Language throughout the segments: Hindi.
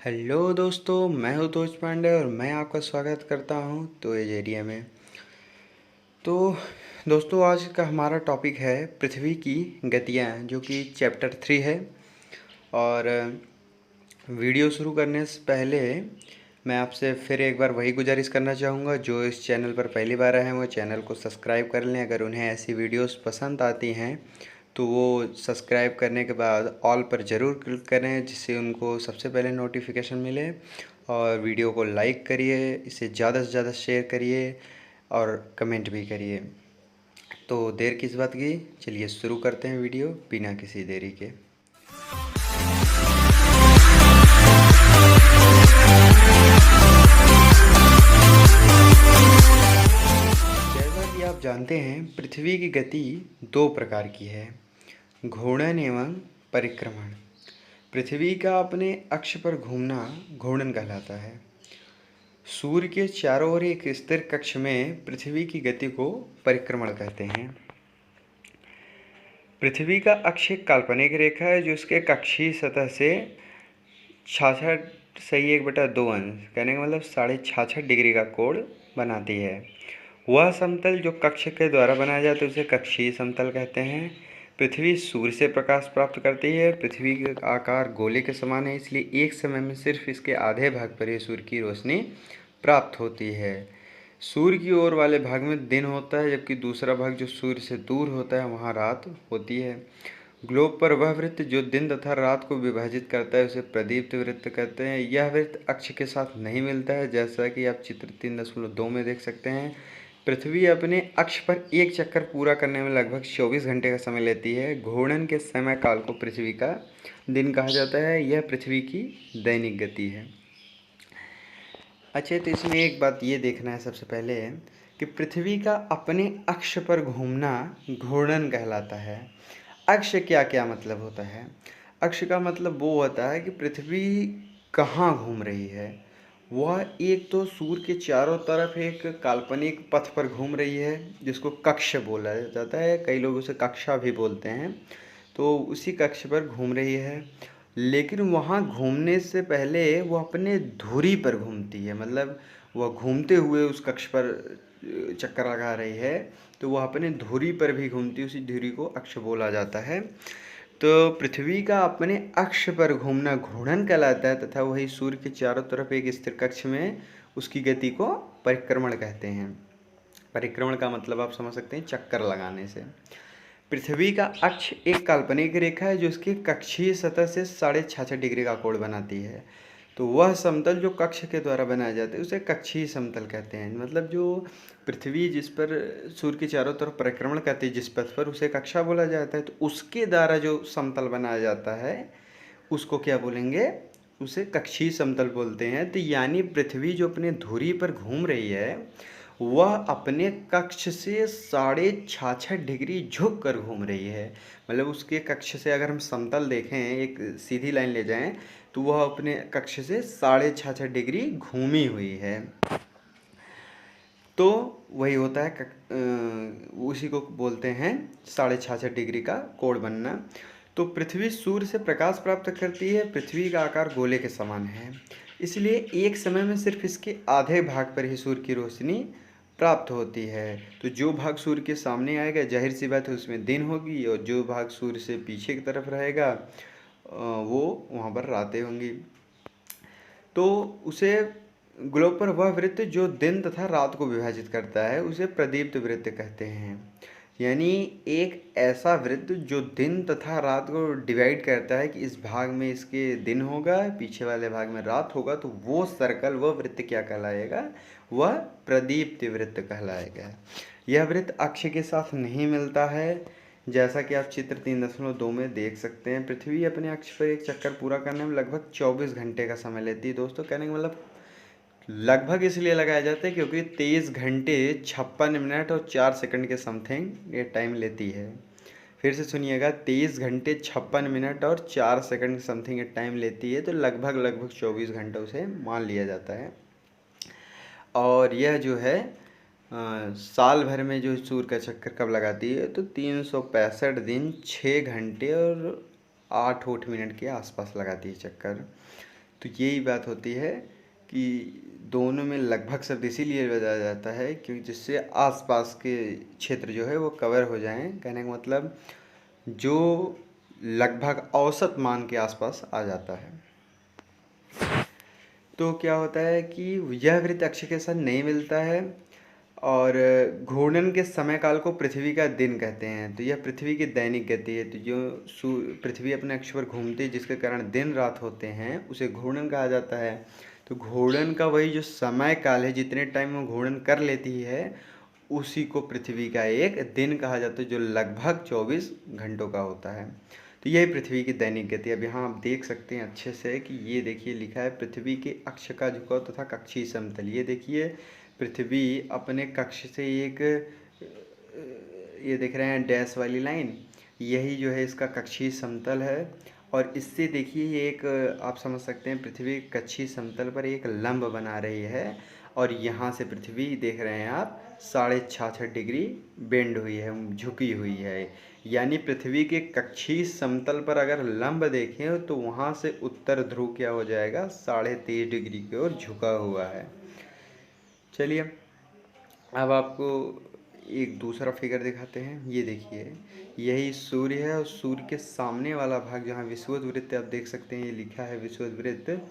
हेलो दोस्तों, मैं हूँ दोस्त पांडे और मैं आपका स्वागत करता हूँ तो एज एरिया में। तो दोस्तों, आज का हमारा टॉपिक है पृथ्वी की गतियाँ, जो कि चैप्टर 3 है। और वीडियो शुरू करने से पहले मैं आपसे फिर एक बार वही गुजारिश करना चाहूँगा, जो इस चैनल पर पहली बार आए हैं वो चैनल को सब्सक्राइब कर लें। अगर उन्हें ऐसी वीडियोस पसंद आती हैं तो वो सब्सक्राइब करने के बाद ऑल पर ज़रूर क्लिक करें, जिससे उनको सबसे पहले नोटिफिकेशन मिले। और वीडियो को लाइक करिए, इसे ज़्यादा से ज़्यादा शेयर करिए और कमेंट भी करिए। तो देर किस बात की, चलिए शुरू करते हैं वीडियो बिना किसी देरी के। जैसा कि आप जानते हैं, पृथ्वी की गति दो प्रकार की है, घूर्णन एवं परिक्रमण। पृथ्वी का अपने अक्ष पर घूमना घूर्णन कहलाता है। सूर्य के चारों ओर एक स्थिर कक्ष में पृथ्वी की गति को परिक्रमण कहते हैं। पृथ्वी का अक्ष एक काल्पनिक रेखा है जो इसके कक्षीय सतह से 66.1/2 अंश, कहने का मतलब 66.5 डिग्री का कोण बनाती है। वह समतल जो कक्ष के द्वारा बनाया जाता है उसे कक्षीय समतल कहते हैं। पृथ्वी सूर्य से प्रकाश प्राप्त करती है। पृथ्वी का आकार गोले के समान है, इसलिए एक समय में सिर्फ इसके आधे भाग पर ही सूर्य की रोशनी प्राप्त होती है। सूर्य की ओर वाले भाग में दिन होता है, जबकि दूसरा भाग जो सूर्य से दूर होता है वहाँ रात होती है। ग्लोब पर वह वृत्त जो दिन तथा रात को विभाजित करता है उसे प्रदीप्त वृत्त कहते हैं। यह वृत्त अक्ष के साथ नहीं मिलता है, जैसा कि आप चित्र 3.2 में देख सकते हैं। पृथ्वी अपने अक्ष पर एक चक्कर पूरा करने में लगभग 24 घंटे का समय लेती है। घूर्णन के समय काल को पृथ्वी का दिन कहा जाता है। यह पृथ्वी की दैनिक गति है। अच्छा, तो इसमें एक बात ये देखना है सबसे पहले कि पृथ्वी का अपने अक्ष पर घूमना घूर्णन कहलाता है। अक्ष क्या क्या मतलब होता है? अक्ष का मतलब वो होता है कि पृथ्वी कहाँ घूम रही है। वह एक तो सूर्य के चारों तरफ एक काल्पनिक पथ पर घूम रही है, जिसको कक्ष बोला जाता है, कई लोग उसे कक्षा भी बोलते हैं। तो उसी कक्ष पर घूम रही है, लेकिन वहाँ घूमने से पहले वो अपने धुरी पर घूमती है। मतलब वह घूमते हुए उस कक्ष पर चक्कर लगा रही है, तो वह अपने धुरी पर भी घूमती है। उसी धुरी को अक्ष बोला जाता है। तो पृथ्वी का अपने अक्ष पर घूमना घूर्णन कहलाता है, तथा वही सूर्य के चारों तरफ एक स्थिर कक्ष में उसकी गति को परिक्रमण कहते हैं। परिक्रमण का मतलब आप समझ सकते हैं, चक्कर लगाने से। पृथ्वी का अक्ष एक काल्पनिक रेखा है जो इसकी कक्षीय सतह से 66.5 डिग्री का कोण बनाती है। तो वह समतल जो कक्ष के द्वारा बनाया जाता है उसे कक्षीय समतल कहते हैं। मतलब जो पृथ्वी जिस पर सूर्य के चारों तरफ परिक्रमण करती है, जिस पथ पर, उसे कक्षा बोला जाता है। तो उसके द्वारा जो समतल बनाया जाता है उसको क्या बोलेंगे? उसे कक्षीय समतल बोलते हैं। तो यानी पृथ्वी जो अपने धुरी पर घूम रही है वह अपने कक्ष से 66.5 डिग्री झुक कर घूम रही है। मतलब उसके कक्ष से अगर हम समतल देखें, एक सीधी लाइन ले जाएं, तो वह अपने कक्ष से 66.5 डिग्री घूमी हुई है। तो वही होता है उसी को बोलते हैं 66.5 डिग्री का कोण बनना। तो पृथ्वी सूर्य से प्रकाश प्राप्त करती है। पृथ्वी का आकार गोले के समान है, इसलिए एक समय में सिर्फ इसके आधे भाग पर ही सूर्य की रोशनी प्राप्त होती है। तो जो भाग सूर्य के सामने आएगा, जाहिर सी बात है उसमें दिन होगी, और जो भाग सूर्य से पीछे की तरफ रहेगा वो वहाँ पर रातें होंगी। तो उसे ग्लोब पर वह वृत्त जो दिन तथा रात को विभाजित करता है उसे प्रदीप्त वृत्त कहते हैं। यानी एक ऐसा वृत्त जो दिन तथा रात को डिवाइड करता है कि इस भाग में इसके दिन होगा, पीछे वाले भाग में रात होगा, तो वो सर्कल, वह वृत्त क्या कहलाएगा? वह प्रदीप्त वृत्त कहलाएगा। यह वृत्त अक्ष के साथ नहीं मिलता है, जैसा कि आप चित्र 3.2 में देख सकते हैं। पृथ्वी अपने अक्ष पर एक चक्कर पूरा करने में लगभग 24 घंटे का समय लेती है। दोस्तों, कहने का मतलब लगभग इसलिए लगाया जाता है क्योंकि 23 घंटे 56 मिनट और 4 सेकंड के समथिंग ये टाइम लेती है। फिर से सुनिएगा, 23 घंटे 56 मिनट और 4 सेकंड के समथिंग ये टाइम लेती है। तो लगभग 24 घंटे उसे मान लिया जाता है। और यह जो है साल भर में जो सूर्य का चक्कर कब लगाती है, तो 365 दिन 6 घंटे और 8 मिनट के आसपास लगाती है चक्कर। तो यही बात होती है कि दोनों में लगभग शब्द इसीलिए बताया जाता है क्योंकि जिससे आसपास के क्षेत्र जो है वो कवर हो जाएं। कहने का मतलब जो लगभग औसत मान के आसपास आ जाता है। तो क्या होता है कि यह वृत्त अक्ष के साथ नहीं मिलता है और घूर्णन के समय काल को पृथ्वी का दिन कहते हैं। तो यह पृथ्वी की दैनिक गति है। तो जो पृथ्वी अपने अक्ष पर घूमती है जिसके कारण दिन रात होते हैं उसे घूर्णन कहा जाता है। तो घूर्णन का वही जो समय काल है, जितने टाइम वो घूर्णन कर लेती है उसी को पृथ्वी का एक दिन कहा जाता है, जो लगभग 24 घंटों का होता है। तो यही पृथ्वी की दैनिक गति। अब यहाँ आप देख सकते हैं अच्छे से कि ये देखिए लिखा है पृथ्वी के अक्ष का झुकाव तथा कक्षीय समतल। ये देखिए पृथ्वी अपने कक्ष से एक ये देख रहे हैं डैश वाली लाइन, यही जो है इसका कक्षीय समतल है। और इससे देखिए ये एक आप समझ सकते हैं पृथ्वी कक्षीय समतल पर एक लंब बना रही है और यहाँ से पृथ्वी देख रहे हैं आप 66.5 डिग्री बेंड हुई है, झुकी हुई है। यानी पृथ्वी के कक्षीय समतल पर अगर लंब देखें तो वहाँ से उत्तर ध्रुव क्या हो जाएगा, 23.5 डिग्री की ओर झुका हुआ है। चलिए अब आपको एक दूसरा फिगर दिखाते हैं। ये देखिए यही सूर्य है और सूर्य के सामने वाला भाग जहाँ विषुवत वृत्त आप देख सकते हैं, ये लिखा है विषुवत वृत्त,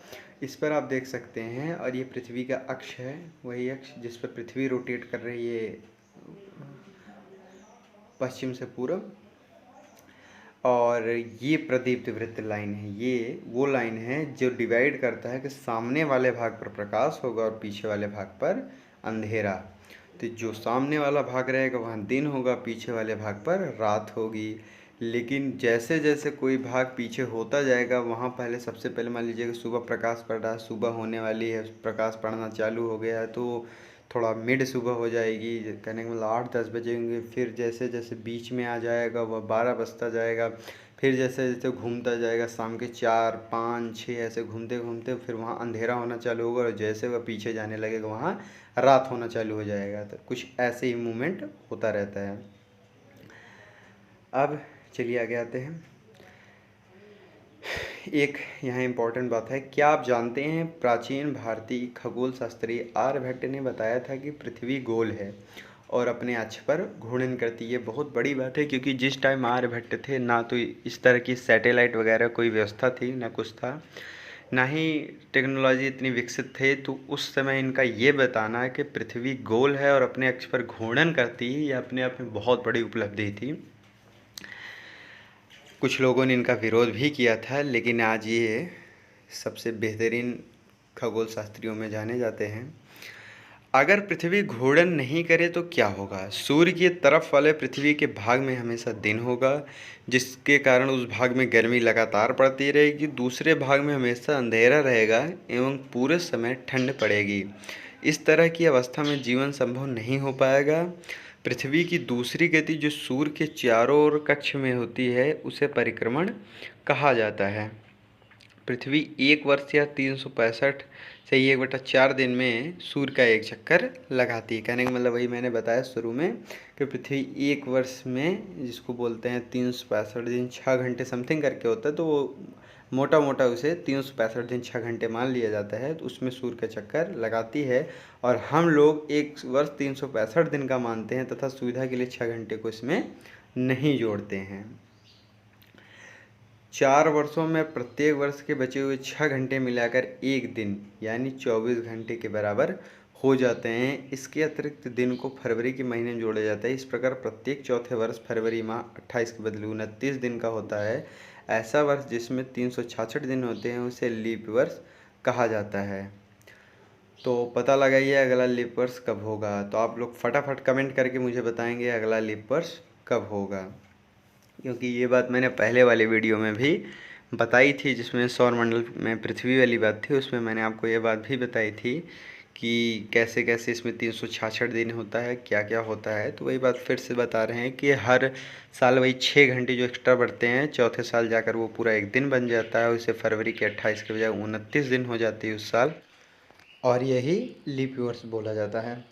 इस पर आप देख सकते हैं। और ये पृथ्वी का अक्ष है, वही अक्ष जिस पर पृथ्वी रोटेट कर रही है पश्चिम से पूर्व। और ये प्रदीप्त वृत्त लाइन है, ये वो लाइन है जो डिवाइड करता है कि सामने वाले भाग पर प्रकाश होगा और पीछे वाले भाग पर अंधेरा। तो जो सामने वाला भाग रहेगा वहाँ दिन होगा, पीछे वाले भाग पर रात होगी। लेकिन जैसे जैसे कोई भाग पीछे होता जाएगा वहाँ पहले सबसे पहले मान लीजिए कि सुबह प्रकाश पड़ रहा है, सुबह होने वाली है, प्रकाश पड़ना चालू हो गया है तो थोड़ा मिड सुबह हो जाएगी, कहने का मतलब 8-10 बजे होंगे। फिर जैसे जैसे बीच में आ जाएगा वह 12 बजता जाएगा। फिर जैसे जैसे घूमता जाएगा शाम के 4, 5, 6 ऐसे घूमते घूमते फिर वहाँ अंधेरा होना चालू होगा और जैसे वह पीछे जाने लगेगा वहाँ रात होना चालू हो जाएगा। तो कुछ ऐसे ही मूवमेंट होता रहता है। अब चलिए आगे आते हैं। एक यहाँ इम्पोर्टेंट बात है, क्या आप जानते हैं प्राचीन भारतीय खगोल शास्त्री आर्यभट्ट ने बताया था कि पृथ्वी गोल है और अपने अक्ष पर घूर्णन करती है। बहुत बड़ी बात है क्योंकि जिस टाइम आर्यभट्ट थे ना तो इस तरह की सैटेलाइट वगैरह कोई व्यवस्था थी ना कुछ था, ना ही टेक्नोलॉजी इतनी विकसित थे। तो उस समय इनका ये बताना कि पृथ्वी गोल है और अपने अक्ष पर घूर्णन करती है, यह अपने आप में बहुत बड़ी उपलब्धि थी। कुछ लोगों ने इनका विरोध भी किया था लेकिन आज ये सबसे बेहतरीन खगोल शास्त्रियों में जाने जाते हैं। अगर पृथ्वी घूर्णन नहीं करे तो क्या होगा, सूर्य की तरफ वाले पृथ्वी के भाग में हमेशा दिन होगा जिसके कारण उस भाग में गर्मी लगातार पड़ती रहेगी, दूसरे भाग में हमेशा अंधेरा रहेगा एवं पूरे समय ठंड पड़ेगी। इस तरह की अवस्था में जीवन संभव नहीं हो पाएगा। पृथ्वी की दूसरी गति जो सूर्य के चारों ओर कक्ष में होती है उसे परिक्रमण कहा जाता है। पृथ्वी एक वर्ष या 365 से 1/4 दिन में सूर्य का एक चक्कर लगाती है। कहने का मतलब वही मैंने बताया शुरू में कि पृथ्वी एक वर्ष में जिसको बोलते हैं 365 दिन 6 घंटे समथिंग करके होता है, तो वो मोटा मोटा उसे 365 दिन 6 घंटे मान लिया जाता है। तो उसमें सूर्य का चक्कर लगाती है और हम लोग एक वर्ष 365 दिन का मानते हैं तथा सुविधा के लिए 6 घंटे को इसमें नहीं जोड़ते हैं। 4 वर्षों में प्रत्येक वर्ष के बचे हुए 6 घंटे मिलाकर एक दिन यानी 24 घंटे के बराबर हो जाते हैं। इसके अतिरिक्त दिन को फरवरी के महीने में जोड़ा जाता है। इस प्रकार प्रत्येक चौथे वर्ष फरवरी माह 28 के बदले 29 दिन का होता है। ऐसा वर्ष जिसमें 366 दिन होते हैं उसे लीप वर्ष कहा जाता है। तो पता लगाइए अगला लीप वर्ष कब होगा। तो आप लोग फटाफट कमेंट करके मुझे बताएंगे अगला लीप वर्ष कब होगा, क्योंकि ये बात मैंने पहले वाले वीडियो में भी बताई थी जिसमें सौरमंडल में पृथ्वी वाली बात थी। उसमें मैंने आपको ये बात भी बताई थी कि कैसे कैसे इसमें 366 दिन होता है, क्या क्या होता है। तो वही बात फिर से बता रहे हैं कि हर साल वही 6 घंटे जो एक्स्ट्रा बढ़ते हैं, चौथे साल जाकर वो पूरा एक दिन बन जाता है। उसे फरवरी के 28 के बजाय 29 दिन हो जाती है उस साल, और यही लीप वर्ष बोला जाता है।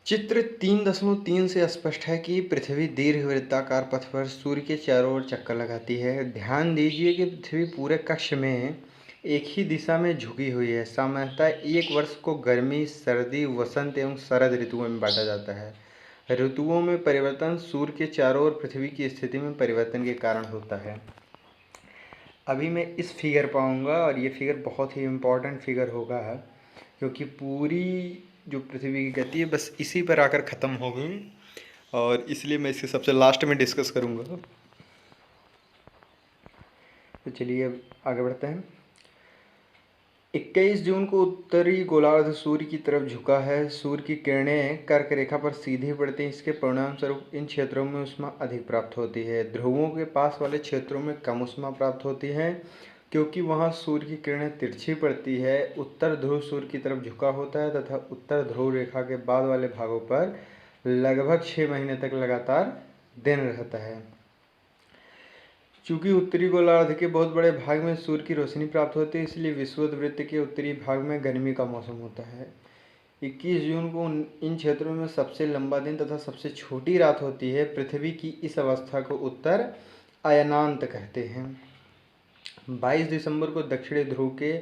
चित्र 3.3 से स्पष्ट है कि पृथ्वी दीर्घवृत्ताकार पथ पर सूर्य के चारों ओर चक्कर लगाती है। ध्यान दीजिए कि पृथ्वी पूरे कक्ष में एक ही दिशा में झुकी हुई है। सामान्यतः एक वर्ष को गर्मी, सर्दी, वसंत एवं शरद ऋतुओं में बांटा जाता है। ऋतुओं में परिवर्तन सूर्य के चारों ओर पृथ्वी की स्थिति में परिवर्तन के कारण होता है। अभी मैं इस फिगर पाऊंगा और ये फिगर बहुत ही इम्पोर्टेंट फिगर होगा, क्योंकि पूरी जो पृथ्वी की गति है बस इसी पर आकर ख़त्म हो गई, और इसलिए मैं इसके सबसे लास्ट में डिस्कस करूंगा। तो चलिए अब आगे बढ़ते हैं। 21 जून को उत्तरी गोलार्ध सूर्य की तरफ झुका है। सूर्य की किरणें कर्क रेखा पर सीधी पड़ती हैं। इसके परिणाम स्वरूप इन क्षेत्रों में ऊष्मा अधिक प्राप्त होती है। ध्रुवों के पास वाले क्षेत्रों में कम ऊष्मा प्राप्त होती है, क्योंकि वहां सूर्य की किरणें तिरछी पड़ती है। उत्तर ध्रुव सूर्य की तरफ झुका होता है तथा उत्तर ध्रुव रेखा के बाद वाले भागों पर लगभग 6 महीने तक लगातार दिन रहता है। चूंकि उत्तरी गोलार्ध के बहुत बड़े भाग में सूर्य की रोशनी प्राप्त होती है, इसलिए विषुवत वृत्त के उत्तरी भाग में गर्मी का मौसम होता है। 21 जून को इन क्षेत्रों में सबसे लंबा दिन तथा सबसे छोटी रात होती है। पृथ्वी की इस अवस्था को उत्तर अयनांत कहते हैं। 22 दिसंबर को दक्षिणी ध्रुव के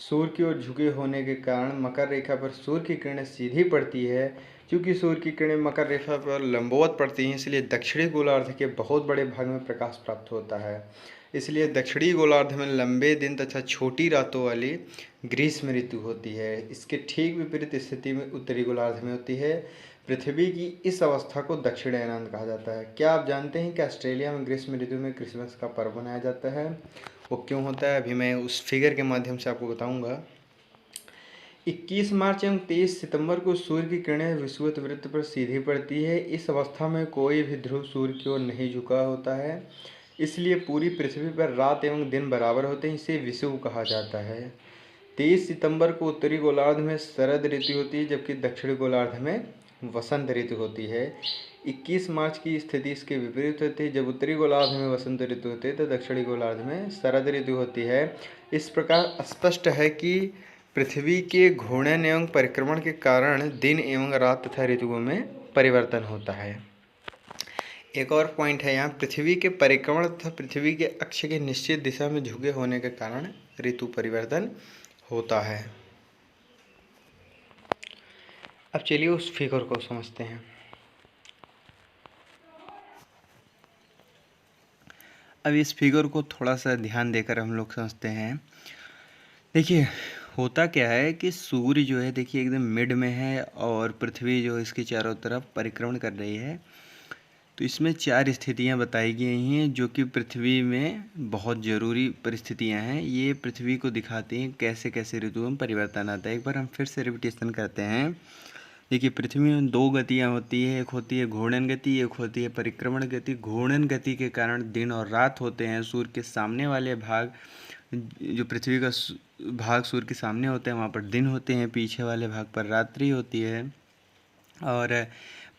सूर्य की ओर झुके होने के कारण मकर रेखा पर सूर्य की किरणें सीधी पड़ती है। चूँकि सूर्य की किरणें मकर रेखा पर लंबवत पड़ती हैं, इसलिए दक्षिणी गोलार्ध के बहुत बड़े भाग में प्रकाश प्राप्त होता है। इसलिए दक्षिणी गोलार्ध में लंबे दिन तथा छोटी रातों वाली ग्रीष्म ऋतु होती है। इसके ठीक विपरीत स्थिति में उत्तरी गोलार्ध में होती है। पृथ्वी की इस अवस्था को दक्षिण अयनांत कहा जाता है। क्या आप जानते हैं कि ऑस्ट्रेलिया में ग्रीष्म ऋतु में क्रिसमस का पर्व मनाया जाता है? वो क्यों होता है, अभी मैं उस फिगर के माध्यम से आपको बताऊंगा। 21 मार्च एवं 23 सितंबर को सूर्य की किरणें विषुवत वृत्त पर सीधी पड़ती है। इस अवस्था में कोई भी ध्रुव सूर्य की ओर नहीं झुका होता है, इसलिए पूरी पृथ्वी पर रात एवं दिन बराबर होते हैं। इसे विषुव कहा जाता है। 23 सितंबर को उत्तरी गोलार्ध में शरद ऋतु होती है, जबकि दक्षिणी गोलार्ध में वसंत ऋतु होती है। 21 मार्च की स्थिति इसके विपरीत होती है। जब उत्तरी गोलार्ध में वसंत ऋतु होती है तो दक्षिणी गोलार्ध में शरद ऋतु होती है। इस प्रकार स्पष्ट है कि पृथ्वी के घूर्णन एवं परिक्रमण के कारण दिन एवं रात तथा ऋतुओं में परिवर्तन होता है। एक और पॉइंट है यहाँ, पृथ्वी के परिक्रमण तथा पृथ्वी के अक्ष के निश्चित दिशा में झुके होने के कारण ऋतु परिवर्तन होता है। अब चलिए उस फिगर को समझते हैं। अब इस फिगर को थोड़ा सा ध्यान देकर हम लोग समझते हैं। देखिए होता क्या है कि सूर्य जो है देखिए एकदम मिड में है और पृथ्वी जो इसके चारों तरफ परिक्रमण कर रही है। तो इसमें 4 स्थितियां बताई गई हैं जो कि पृथ्वी में बहुत ज़रूरी परिस्थितियां हैं। ये पृथ्वी को दिखाती हैं कैसे कैसे ऋतुओं में परिवर्तन आता है। एक बार हम फिर से रिपीटेशन करते हैं। देखिए पृथ्वी में 2 गतियाँ होती है, एक होती है घूर्णन गति, एक होती है परिक्रमण गति। घूर्णन गति के कारण दिन और रात होते हैं। सूर्य के सामने वाले भाग, जो पृथ्वी का भाग सूर्य के सामने होते हैं वहाँ पर दिन होते हैं, पीछे वाले भाग पर रात्रि होती है। और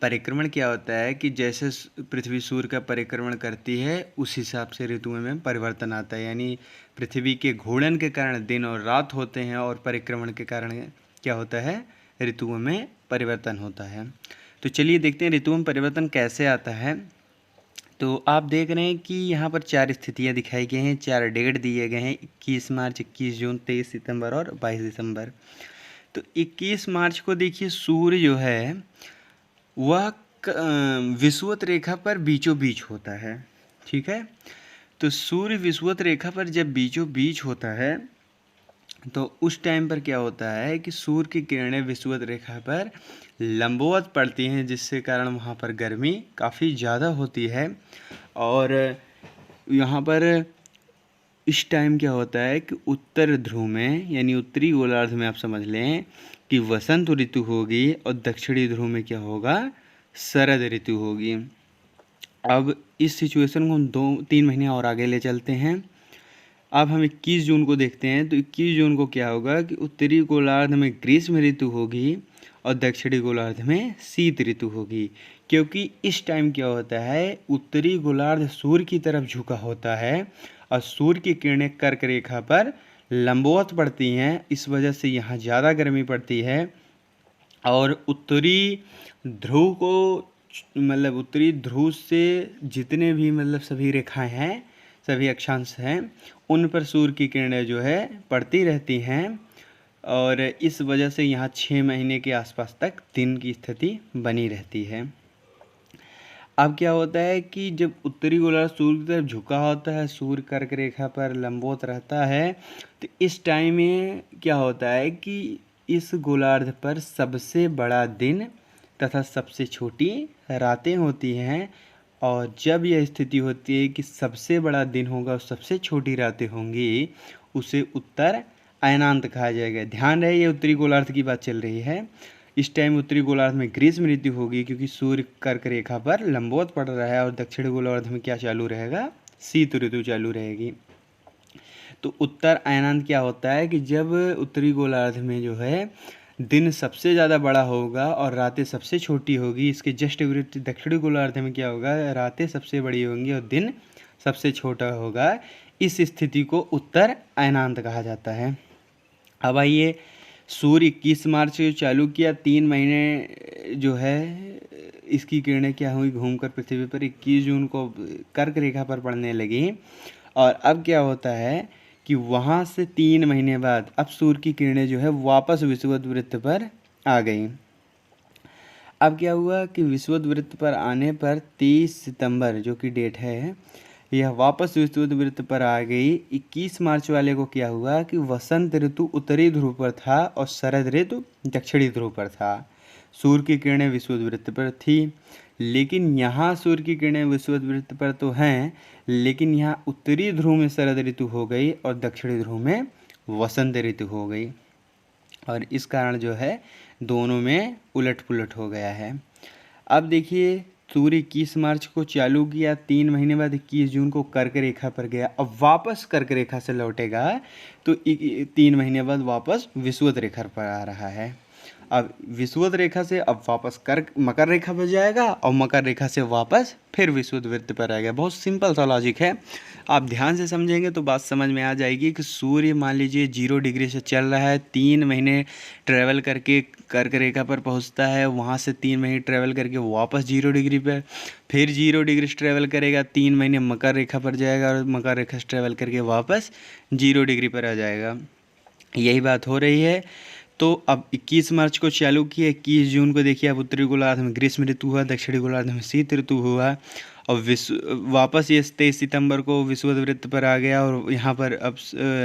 परिक्रमण क्या होता है कि जैसे पृथ्वी सूर्य का परिक्रमण करती है उस हिसाब से ऋतुओं में परिवर्तन आता है। यानी पृथ्वी के घूर्णन के कारण दिन और रात होते हैं और परिक्रमण के कारण क्या होता है, ऋतुओं में परिवर्तन होता है। तो चलिए देखते हैं ऋतुओं में परिवर्तन कैसे आता है। तो आप देख रहे हैं कि यहाँ पर 4 स्थितियाँ दिखाई गई हैं, 4 डेट दिए गए हैं, 21 मार्च, 21 जून, 23 सितंबर और 22 दिसंबर। तो 21 मार्च को देखिए सूर्य जो है वह विषुवत रेखा पर बीचों बीच होता है। ठीक है, तो सूर्य विषुवत रेखा पर जब बीचों बीच होता है तो उस टाइम पर क्या होता है कि सूर्य की किरणें विषुवत रेखा पर लंबवत पड़ती हैं, जिससे कारण वहाँ पर गर्मी काफ़ी ज़्यादा होती है। और यहाँ पर इस टाइम क्या होता है कि उत्तर ध्रुव में यानी उत्तरी गोलार्ध में आप समझ लें कि वसंत ऋतु होगी और दक्षिणी ध्रुव में क्या होगा, शरद ऋतु होगी। अब इस सिचुएशन को हम 2-3 महीने और आगे ले चलते हैं। अब हम 21 जून को देखते हैं। तो 21 जून को क्या होगा कि उत्तरी गोलार्ध में ग्रीष्म ऋतु होगी और दक्षिणी गोलार्ध में शीत ऋतु होगी। क्योंकि इस टाइम क्या होता है, उत्तरी गोलार्ध सूर्य की तरफ झुका होता है और सूर्य की किरणें कर्क रेखा पर लंबवत पड़ती हैं। इस वजह से यहाँ ज़्यादा गर्मी पड़ती है। और उत्तरी ध्रुव को मतलब उत्तरी ध्रुव से जितने भी मतलब सभी रेखाएं हैं, सभी अक्षांश हैं, उन पर सूर्य की किरणें जो है पड़ती रहती हैं और इस वजह से यहाँ 6 महीने के आसपास तक दिन की स्थिति बनी रहती है। अब क्या होता है कि जब उत्तरी गोलार्ध सूर्य की तरफ झुका होता है, सूर्य कर्क रेखा पर लंबवत रहता है, तो इस टाइम में क्या होता है कि इस गोलार्ध पर सबसे बड़ा दिन तथा सबसे छोटी रातें होती हैं। और जब यह स्थिति होती है कि सबसे बड़ा दिन होगा और सबसे छोटी रातें होंगी, उसे उत्तर अयनांत कहा जाएगा। ध्यान रहे, ये उत्तरी गोलार्ध की बात चल रही है। इस टाइम उत्तरी गोलार्ध में ग्रीष्म ऋतु होगी क्योंकि सूर्य कर्क रेखा पर लंबवत पड़ रहा है और दक्षिणी गोलार्ध में क्या चालू रहेगा, शीत ऋतु चालू रहेगी। तो उत्तर अयनांत क्या होता है कि जब उत्तरी गोलार्ध में जो है दिन सबसे ज़्यादा बड़ा होगा और रातें सबसे छोटी होगी, इसके जस्ट विपरीत दक्षिणी गोलार्ध में क्या होगा, रातें सबसे बड़ी होंगी और दिन सबसे छोटा होगा। इस स्थिति को उत्तर अयनांत कहा जाता है। अब आइए, सूर्य 21 मार्च से चालू किया, 3 महीने जो है इसकी किरणें क्या हुई, घूमकर पृथ्वी पर 21 जून को कर्क रेखा पर पड़ने लगी। और अब क्या होता है कि वहाँ से 3 महीने बाद अब सूर्य की किरणें जो है वापस विषुवत वृत्त पर आ गई। अब क्या हुआ कि विषुवत वृत्त पर आने पर 30 सितंबर जो कि डेट है, यह वापस विषुवत वृत्त पर आ गई। 21 मार्च वाले को क्या हुआ कि वसंत ऋतु उत्तरी ध्रुव पर था और शरद ऋतु दक्षिणी ध्रुव पर था। सूर्य की किरणें विषुवत वृत्त पर थी, लेकिन यहाँ सूर्य की किरणें विषुवत वृत्त पर तो हैं, लेकिन यहाँ उत्तरी ध्रुव में शरद ऋतु हो गई और दक्षिणी ध्रुव में वसंत ऋतु हो गई। और इस कारण जो है दोनों में उलट पुलट हो गया है। अब देखिए, सूर्य 21 मार्च को चालू किया, 3 महीने बाद 21 जून को कर्क रेखा पर गया। अब वापस कर्क रेखा से लौटेगा तो 3 महीने बाद वापस विषुवत रेखा पर आ रहा है। अब विषुवत रेखा से अब वापस कर्क मकर रेखा पर जाएगा और मकर रेखा से वापस फिर विषुवत वृत्त पर आएगा। बहुत सिंपल सा लॉजिक है, आप ध्यान से समझेंगे तो बात समझ में आ जाएगी कि सूर्य मान लीजिए 0 डिग्री से चल रहा है, 3 महीने ट्रैवल करके कर्क रेखा पर पहुंचता है, वहां से 3 महीने ट्रैवल करके वापस 0 डिग्री पर, फिर 0 डिग्री से ट्रैवल करेगा, 3 महीने मकर रेखा पर जाएगा और मकर रेखा से ट्रैवल करके वापस 0 डिग्री पर आ जाएगा। यही बात हो रही है। तो अब 21 मार्च को चालू किया, 21 जून को देखिए अब उत्तरी गोलार्ध में ग्रीष्म ऋतु हुआ, दक्षिणी गोलार्ध में शीत ऋतु हुआ और वापस ये 23 सितंबर को विषुवत वृत्त पर आ गया और यहाँ पर अब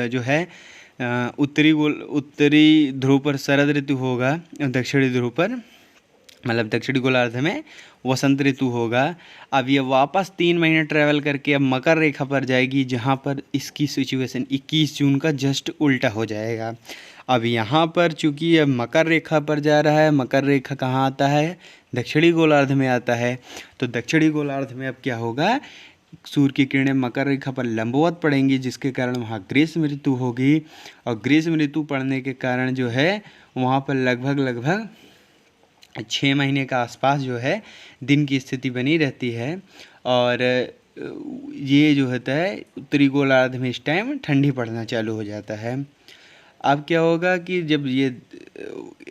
जो है उत्तरी ध्रुव पर शरद ऋतु होगा और दक्षिणी ध्रुव पर मतलब दक्षिणी गोलार्ध में वसंत ऋतु होगा। अब ये वापस 3 महीने ट्रैवल करके अब मकर रेखा पर जाएगी, जहाँ पर इसकी सिचुएशन 21 जून का जस्ट उल्टा हो जाएगा। अब यहाँ पर चूंकि अब मकर रेखा पर जा रहा है, मकर रेखा कहाँ आता है, दक्षिणी गोलार्ध में आता है। तो दक्षिणी गोलार्ध में अब क्या होगा, सूर्य की किरणें मकर रेखा पर लंबवत पड़ेंगी, जिसके कारण वहाँ ग्रीष्म ऋतु होगी और ग्रीष्म ऋतु पड़ने के कारण जो है वहाँ पर लगभग 6 महीने का आसपास जो है दिन की स्थिति बनी रहती है। और ये जो होता है उत्तरी गोलार्ध में इस टाइम ठंडी पड़ना चालू हो जाता है। अब क्या होगा कि जब ये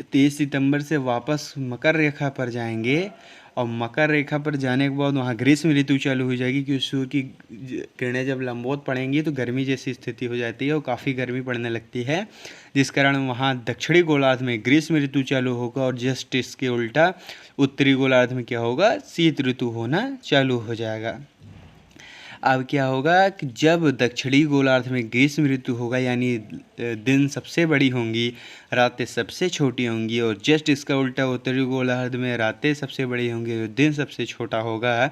23 सितंबर से वापस मकर रेखा पर जाएंगे और मकर रेखा पर जाने के बाद वहाँ ग्रीष्म ऋतु चालू हो जाएगी, क्योंकि सूर्य की किरणें जब लंबवत पड़ेंगी तो गर्मी जैसी स्थिति हो जाती है और काफ़ी गर्मी पड़ने लगती है, जिस कारण वहाँ दक्षिणी गोलार्ध में ग्रीष्म ऋतु चालू होगा और जस्ट इसके उल्टा उत्तरी गोलार्ध में क्या होगा, शीत ऋतु होना चालू हो जाएगा। अब क्या होगा कि जब दक्षिणी गोलार्ध में ग्रीष्म ऋतु होगा, यानी दिन सबसे बड़ी होंगी, रातें सबसे छोटी होंगी, और जस्ट इसका उल्टा उत्तरी गोलार्ध में रातें सबसे बड़ी होंगी और दिन सबसे छोटा होगा।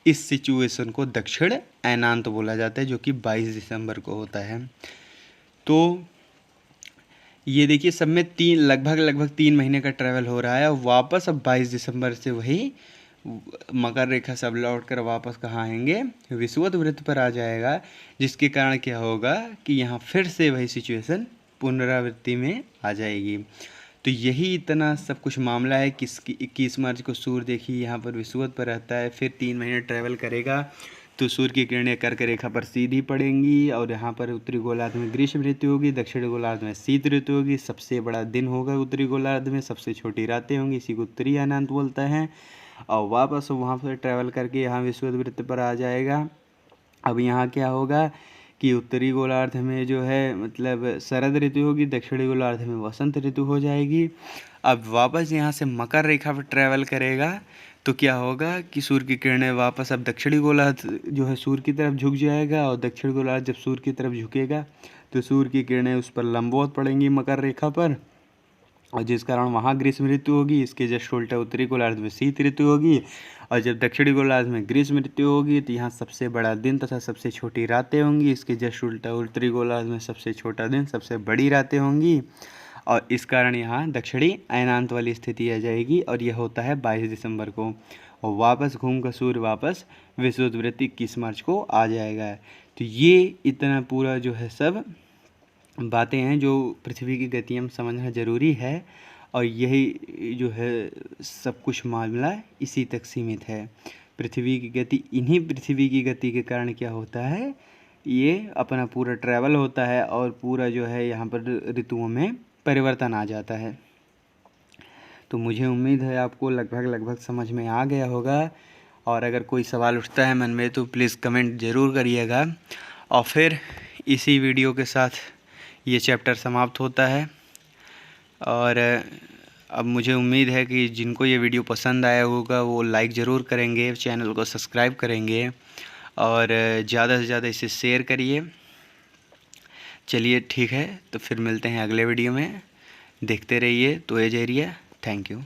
इस सिचुएशन को दक्षिण अयनांत बोला जाता है, जो कि 22 दिसंबर को होता है। तो ये देखिए सब में लगभग 3 महीने का ट्रैवल हो रहा है और वापस अब 22 दिसंबर से वही मकर रेखा सब लौट कर वापस कहाँ आएंगे, विषुवत वृत्त पर आ जाएगा, जिसके कारण क्या होगा कि यहाँ फिर से वही सिचुएशन पुनरावृत्ति में आ जाएगी। तो यही इतना सब कुछ मामला है कि 21 मार्च को सूर्य देखिए यहाँ पर विषुवत पर रहता है, फिर 3 महीने ट्रैवल करेगा तो सूर्य की किरणें कर्क रेखा पर सीधी पड़ेंगी और यहाँ पर उत्तरी गोलार्ध में ग्रीष्म ऋतु होगी, दक्षिणी गोलार्ध में शीत ऋतु होगी। सबसे बड़ा दिन होगा उत्तरी गोलार्ध में, सबसे छोटी रातें होंगी, इसी को उत्तरी अयनांत बोलता है। और वापस वहाँ पर ट्रैवल करके यहाँ विषुवत वृत्त पर आ जाएगा। अब यहाँ क्या होगा कि उत्तरी गोलार्ध में जो है मतलब शरद ऋतु होगी, दक्षिणी गोलार्ध में वसंत ऋतु हो जाएगी। अब वापस यहाँ से मकर रेखा पर ट्रैवल करेगा तो क्या होगा कि सूर्य की किरणें वापस अब दक्षिणी गोलार्ध जो है सूर्य की तरफ झुक जाएगा, और दक्षिण गोलार्ध जब सूर्य की तरफ झुकेगा तो सूर्य की किरणें उस पर लंबवत पड़ेंगी मकर रेखा पर, और जिस कारण वहाँ ग्रीष्म ऋतु होगी। इसके जस्ट उल्टा उत्तरी गोलार्ध में शीत ऋतु होगी, और जब दक्षिणी गोलार्ध में ग्रीष्म ऋतु होगी तो यहाँ सबसे बड़ा दिन तथा सबसे छोटी रातें होंगी। इसके जस्ट उल्टा उत्तरी गोलार्ध में सबसे छोटा दिन सबसे बड़ी रातें होंगी, और इस कारण यहाँ दक्षिणी अयनांत वाली स्थिति आ जाएगी, और यह होता है 22 दिसंबर को। और वापस घूम कर सूर्य वापस विषुववृत्त 21 मार्च को आ जाएगा। तो ये इतना पूरा जो है सब बातें हैं जो पृथ्वी की गति में समझना ज़रूरी है, और यही जो है सब कुछ मामला इसी तक सीमित है। पृथ्वी की गति, इन्हीं पृथ्वी की गति के कारण क्या होता है, ये अपना पूरा ट्रैवल होता है, और पूरा जो है यहाँ पर ऋतुओं में परिवर्तन आ जाता है। तो मुझे उम्मीद है आपको लगभग समझ में आ गया होगा, और अगर कोई सवाल उठता है मन में तो प्लीज़ कमेंट ज़रूर करिएगा। और फिर इसी वीडियो के साथ ये चैप्टर समाप्त होता है, और अब मुझे उम्मीद है कि जिनको ये वीडियो पसंद आया होगा वो लाइक ज़रूर करेंगे, चैनल को सब्सक्राइब करेंगे, और ज़्यादा से ज़्यादा इसे शेयर करिए। चलिए ठीक है, तो फिर मिलते हैं अगले वीडियो में। देखते रहिए तो एज एरिया। Thank you.